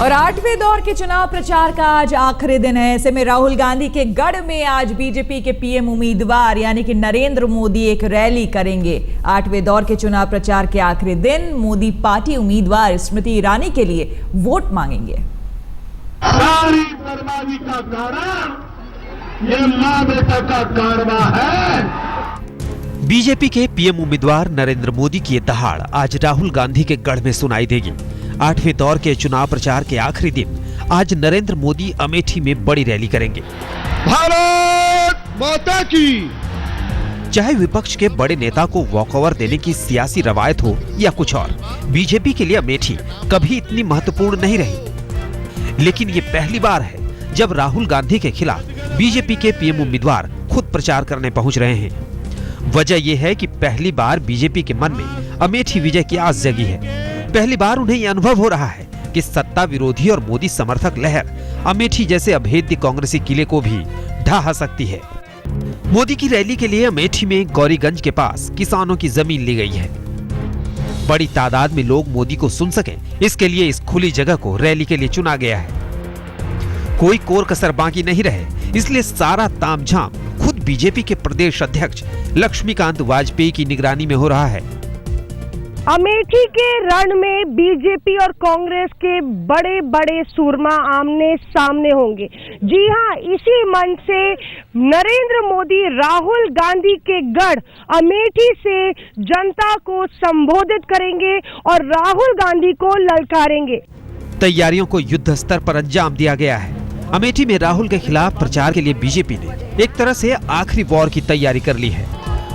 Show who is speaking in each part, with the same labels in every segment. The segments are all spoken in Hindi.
Speaker 1: और 8वें दौर के चुनाव प्रचार का आज आखिरी दिन है। ऐसे में राहुल गांधी के गढ़ में आज बीजेपी के पीएम उम्मीदवार यानी कि नरेंद्र मोदी एक रैली करेंगे। 8वें दौर के चुनाव प्रचार के आखिरी दिन मोदी पार्टी उम्मीदवार स्मृति ईरानी के लिए वोट मांगेंगे।
Speaker 2: सारी बर्बादी का कारण ये मां बेटा का कारवा है।
Speaker 3: बीजेपी के पीएम उम्मीदवार नरेंद्र मोदी की ये दहाड़ आज राहुल गांधी के गढ़ में सुनाई देगी। 8वें दौर के चुनाव प्रचार के आखिरी दिन आज नरेंद्र मोदी अमेठी में बड़ी रैली करेंगे।
Speaker 2: भारत माता की।
Speaker 3: चाहे विपक्ष के बड़े नेता को वॉकओवर देने की सियासी रवायत हो या कुछ और, बीजेपी के लिए अमेठी कभी इतनी महत्वपूर्ण नहीं रही। लेकिन ये पहली बार है जब राहुल गांधी के खिलाफ बीजेपी के पीएम उम्मीदवार खुद प्रचार करने पहुंच रहे हैं। वजह यह है कि पहली बार बीजेपी के मन में अमेठी विजय की आस जगी है। पहली बार उन्हें यह अनुभव हो रहा है कि सत्ता विरोधी और मोदी समर्थक लहर अमेठी जैसे अभेद्य कांग्रेसी किले को भी ढहा सकती है। मोदी की रैली के लिए अमेठी में गौरीगंज के पास किसानों की जमीन ली गई है। बड़ी तादाद में लोग मोदी को सुन सकें, इसके लिए इस खुली जगह को रैली के लिए चुना गया है। कोई कोर कसर बाकी नहीं रहे, इसलिए सारा तामझाम खुद बीजेपी के प्रदेश अध्यक्ष लक्ष्मीकांत वाजपेयी की निगरानी में हो रहा है।
Speaker 4: अमेठी के रण में बीजेपी और कांग्रेस के बड़े बड़े सूरमा आमने सामने होंगे। जी हां, इसी मंच से नरेंद्र मोदी राहुल गांधी के गढ़ अमेठी से जनता को संबोधित करेंगे और राहुल गांधी को ललकारेंगे।
Speaker 3: तैयारियों को युद्ध स्तर पर अंजाम दिया गया है। अमेठी में राहुल के खिलाफ प्रचार के लिए बीजेपी ने एक तरह से आखिरी वॉर की तैयारी कर ली है।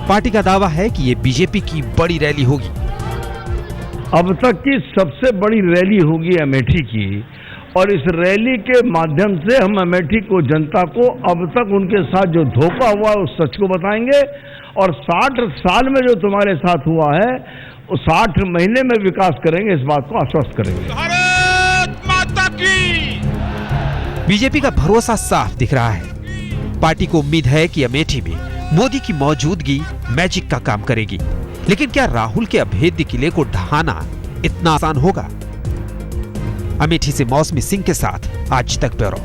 Speaker 3: पार्टी का दावा है कि ये बीजेपी की बड़ी रैली होगी।
Speaker 5: अब तक की सबसे बड़ी रैली होगी अमेठी की, और इस रैली के माध्यम से हम अमेठी को, जनता को अब तक उनके साथ जो धोखा हुआ उस सच को बताएंगे, और 60 साल में जो तुम्हारे साथ हुआ है वो 60 महीने में विकास करेंगे, इस बात को आश्वस्त करेंगे।
Speaker 2: भारत माता की।
Speaker 3: बीजेपी का भरोसा साफ दिख रहा है। पार्टी को उम्मीद है कि अमेठी में मोदी की मौजूदगी मैजिक का काम करेगी। लेकिन क्या राहुल के अभेद्य किले को ढहाना इतना आसान होगा? अमेठी से मौसमी सिंह के साथ आज तक ब्यूरो।